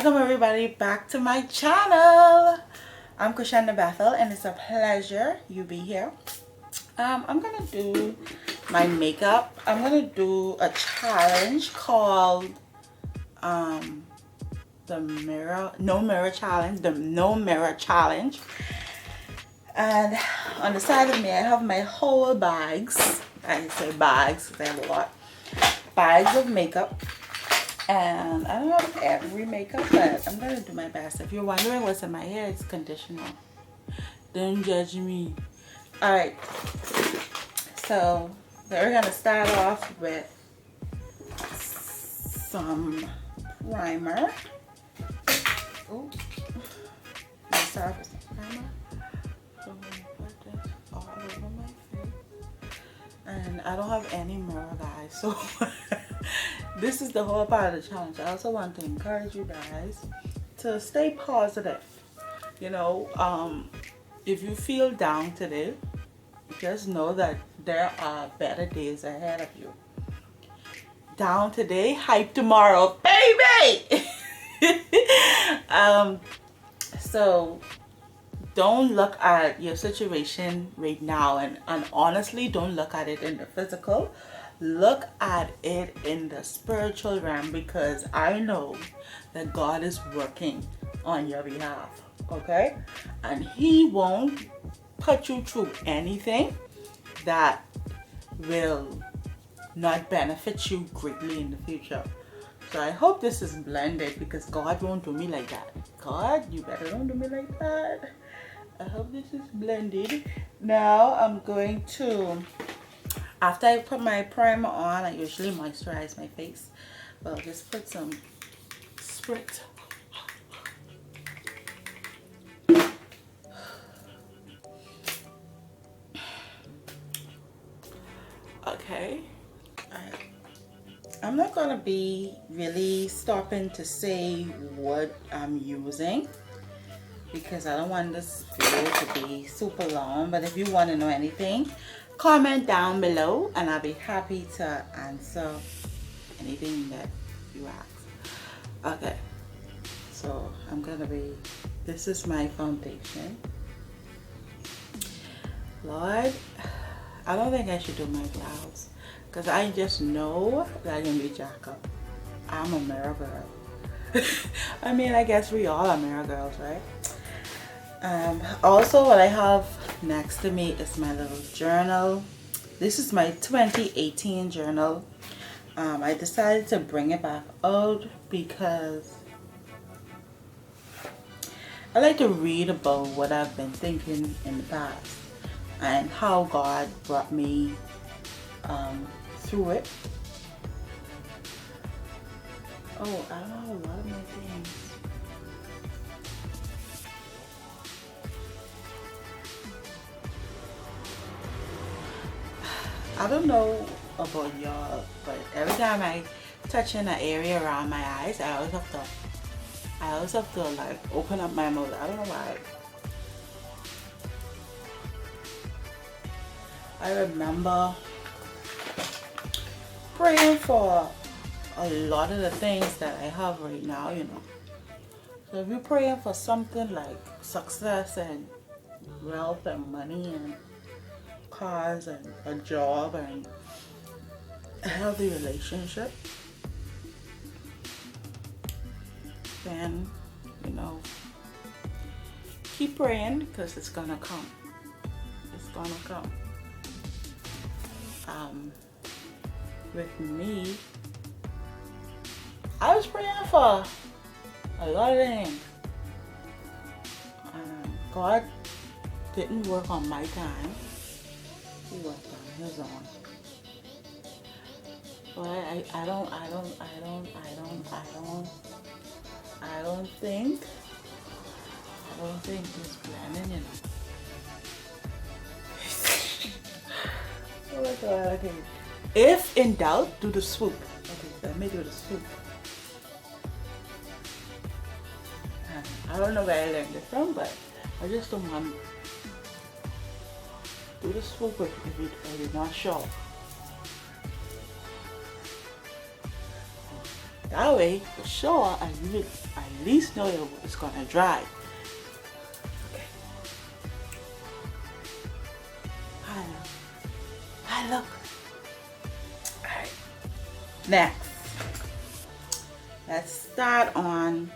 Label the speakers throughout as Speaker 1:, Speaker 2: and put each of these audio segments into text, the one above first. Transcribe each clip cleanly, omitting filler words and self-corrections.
Speaker 1: Welcome everybody back to my channel. I'm Kryshanda Bethel and it's a pleasure you be here. I'm gonna do my makeup. I'm gonna do a challenge called the no mirror challenge. And on the side of me I have my whole bags. I say bags because I have a lot. Bags of makeup. And I don't have every makeup, but I'm gonna do my best. If you're wondering what's in my hair, it's conditioner. Don't judge me. Alright, so we're gonna start off with some primer. Oh, let's start off with some primer. So I'm gonna put this all over my face. And I don't have any mirror, guys, so this is the whole part of the challenge. I also want to encourage you guys to stay positive. You know, if you feel down today, just know that there are better days ahead of you. Down today, hype tomorrow, baby. So don't look at your situation right now and honestly don't look at it in the physical. Look at it in the spiritual realm, because I know that God is working on your behalf, okay? And He won't put you through anything that will not benefit you greatly in the future. So I hope this is blended, because God won't do me like that. God, you better don't do me like that. I hope this is blended. Now I'm going to, after I put my primer on, I usually moisturize my face. Well, just put some spritz. Okay. I'm not going to be really stopping to say what I'm using, because I don't want this video to be super long. But if you want to know anything, comment down below and I'll be happy to answer anything that you ask. Okay, so I'm gonna be, this is my foundation. Lord, I don't think I should do my brows, because I just know that I'm gonna be jacked up. I'm a mirror girl. I mean, I guess we all are mirror girls, right? Also, what I have next to me is my little journal. This is my 2018 journal. I decided to bring it back out because I like to read about what I've been thinking in the past and how God brought me through it. Oh, I don't have a lot of my things. I don't know about y'all, but every time I touch in an area around my eyes, I always have to like open up my mouth. I don't know why. I remember praying for a lot of the things that I have right now, you know. So if you're praying for something like success and wealth and money and cars and a job and a healthy relationship, then, you know, keep praying, because it's gonna come. It's gonna come. With me, I was praying for a lot of things. God didn't work on my time. He worked on His own. But I don't think He's planning, you know. Oh my God, okay. If in doubt, do the swoop. Okay, let me do the swoop. I don't know where I learned it from, but I just don't want to do the swoop if you're not sure. That way, for sure, I least know it's gonna dry. Okay. Hi, look. Alright. Next, let's start on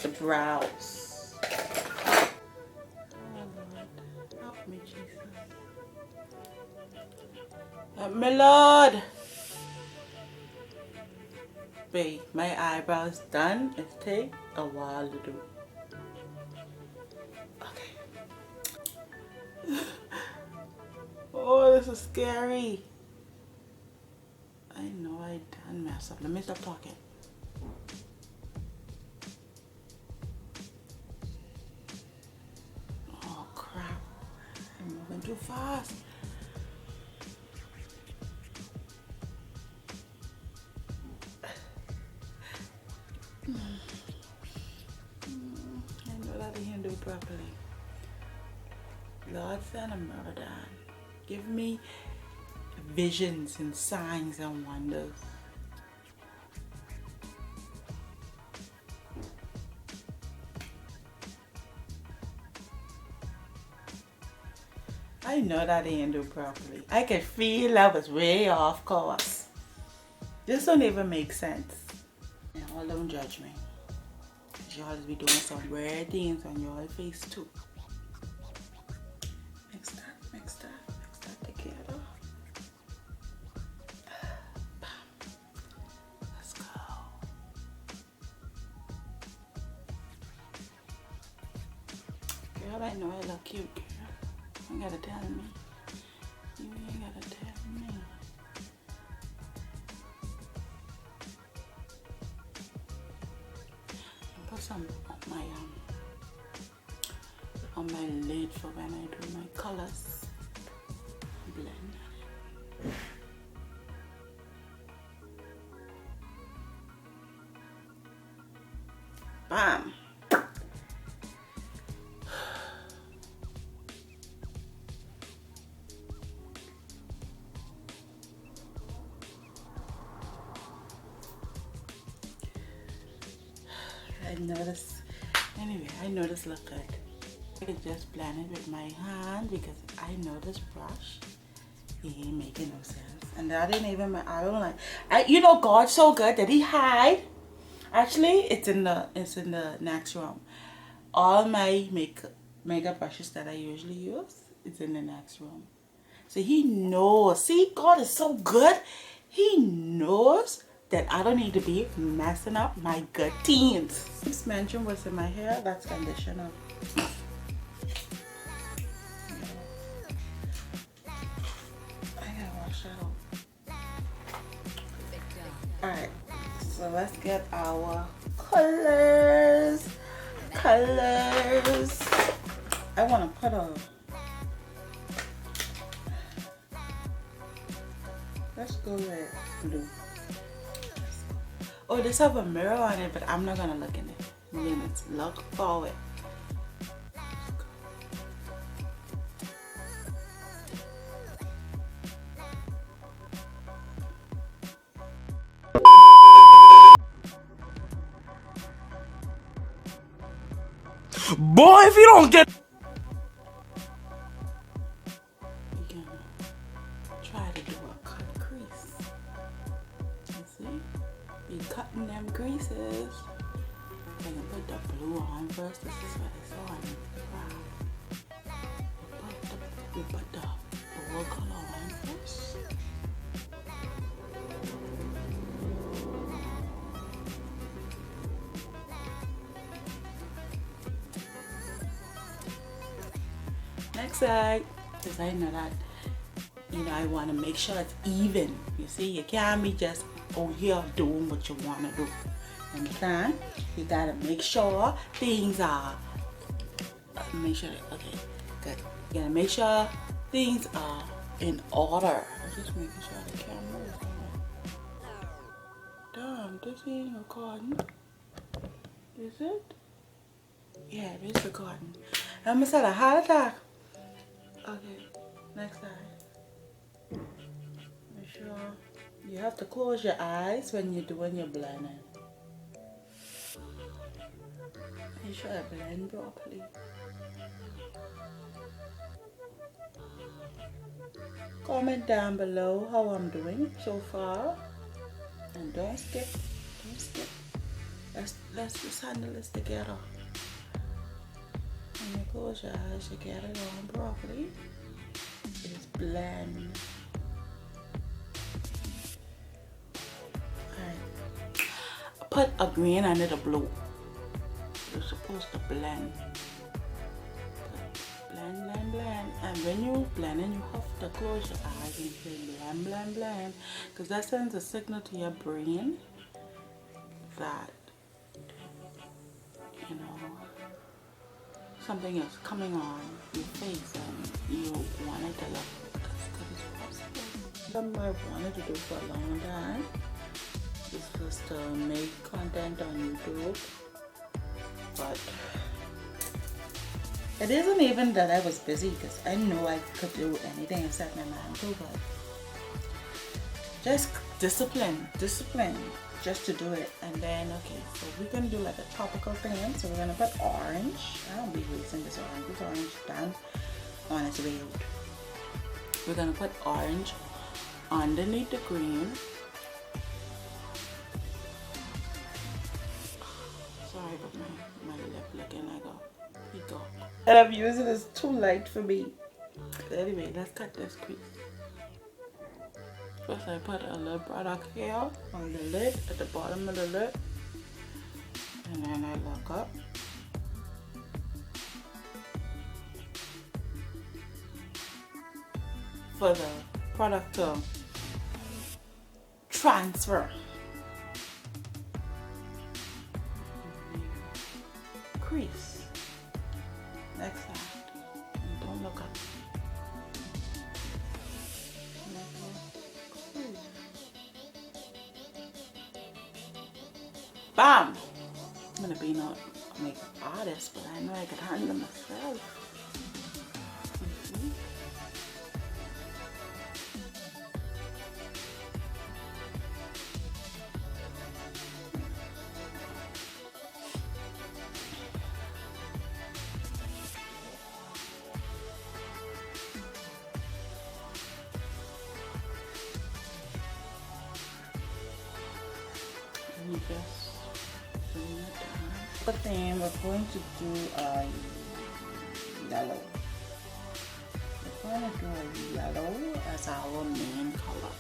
Speaker 1: the brows. Oh Lord, help me, Jesus. Help me, Lord. Wait, my eyebrows done. It takes a while to do. Okay. Oh, this is scary. I know I done mess up. Let me stop talking. Oh crap. I'm moving too fast. I know that I didn't do it properly. Lord son of murder. Give me visions and signs and wonders. I know that I didn't do it properly. I could feel I was way off course. This don't even make sense. Y'all don't judge me. Y'all be doing some weird things on your face too. Mix that together. Let's go. Girl, I know I look cute, girl. You ain't gotta tell me. You ain't gotta tell me. Put some on my lid for when I do my colors. Blend. Bam. I know this look good. I could just blend it with my hand because I know this brush, it ain't making no sense. And that didn't even, I don't like, you know, God's so good that he hide. Actually, it's in the next room. All my makeup brushes that I usually use, it's in the next room. So he knows. See, God is so good. He knows that I don't need to be messing up my good teens. This mention was in my hair. That's conditioner. I gotta wash that out. Alright, so let's get our colors. I want to put a... Let's go with blue. Oh, this have a mirror on it, but I'm not gonna look in it. Let's look forward.
Speaker 2: Boy, if you don't get...
Speaker 1: We're gonna try to do a cut crease. You see? Be cutting them creases. I'm gonna put the blue on first. This is what it's on. Wow. We put the blue color on first. Next side, because I know that, you know, I want to make sure it's even. You see, you can't be just out here doing what you want to do. Understand? You gotta make sure things are, okay, good. You gotta make sure things are in order. I'm just making sure the camera is on. Damn, this ain't recording. Is it? Yeah, it is recording. I'm gonna set a heart attack. Okay, next side. Make sure, yeah. have to close your eyes when you're doing your blending. Make sure I blend properly. Comment down below how I'm doing so far. And don't skip. Don't skip. Let's just handle this together. When you close your eyes, you get it on properly. Just blend. Alright. Put a green under the blue. You're supposed to blend. Blend, blend, blend. And when you blending, you have to close your eyes and say blend, blend, blend. Because that sends a signal to your brain that, you know, something is coming on your face and you want it to look as good as possible. Something I've wanted to do for a long time is just to make content on YouTube, but it isn't even that I was busy, because I know I could do anything I set my mind to, but just discipline just to do it. And then, okay, so we're gonna do like a tropical theme. So we're gonna put orange. I don't be wasting this orange. This orange done on its way out. We're gonna put orange underneath the green. Sorry, but my lip looking like a peacock. And I'm using this too light for me. Anyway, let's cut this crease. First I put a little product here on the lid, at the bottom of the lid. And then I look up. For the product to transfer. Crease. Next side. And don't look up. Bam! I'm gonna be not a makeup artist, but I know I could handle myself. And just bring it down. But then we're going to do a yellow. We're going to do a yellow as our main color.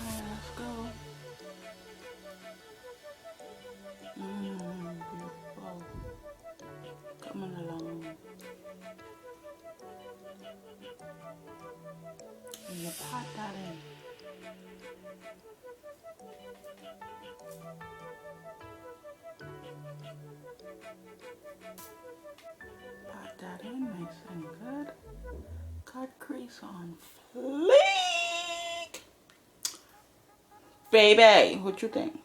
Speaker 1: Let's go. Beautiful. Coming along. And you pat that in. Pat that in nice and good. Cut crease on fleek. Baby, what you think?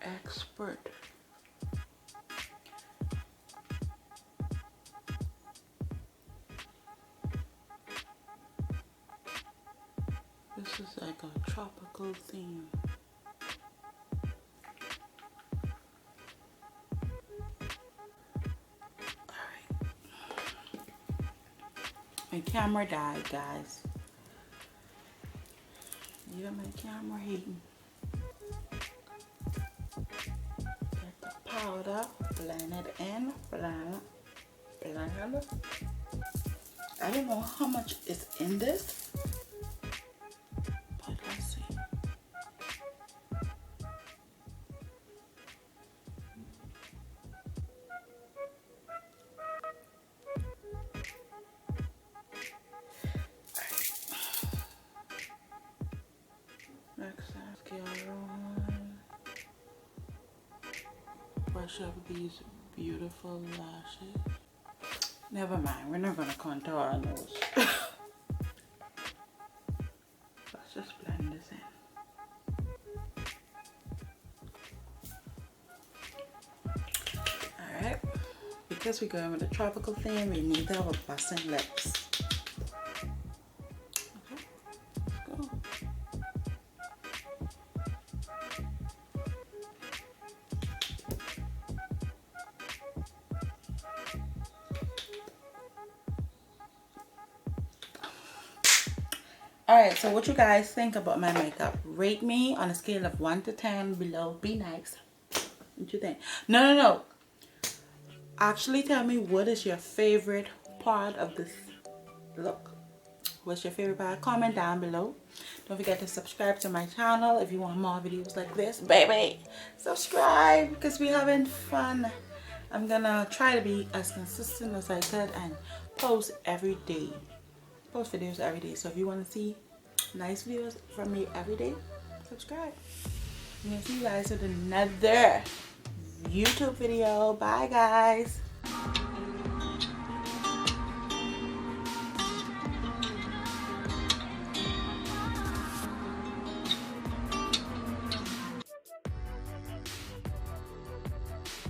Speaker 1: Expert. This is like a tropical theme. Alright. My camera died, guys. Even my camera hating. Get the powder, blend it in, blend. I don't know how much is in this, but let's see. Next, mascara on. Brush up these beautiful lashes. Never mind, we're not gonna contour our nose. Let's just blend this in. Because we're going with a tropical theme, we need our busting lips. Okay, go. Alright, so what you guys think about my makeup? Rate me on a scale of 1 to 10 below. Be nice. What you think? No. Actually tell me what is your favorite part of this look. What's your favorite part? Comment down below. Don't forget to subscribe to my channel if you want more videos like this. Baby, subscribe because we're having fun. I'm gonna try to be as consistent as I could and post every day. Post videos every day. So if you want to see nice videos from me every day, subscribe. I'm gonna see you guys with another YouTube video. Bye guys.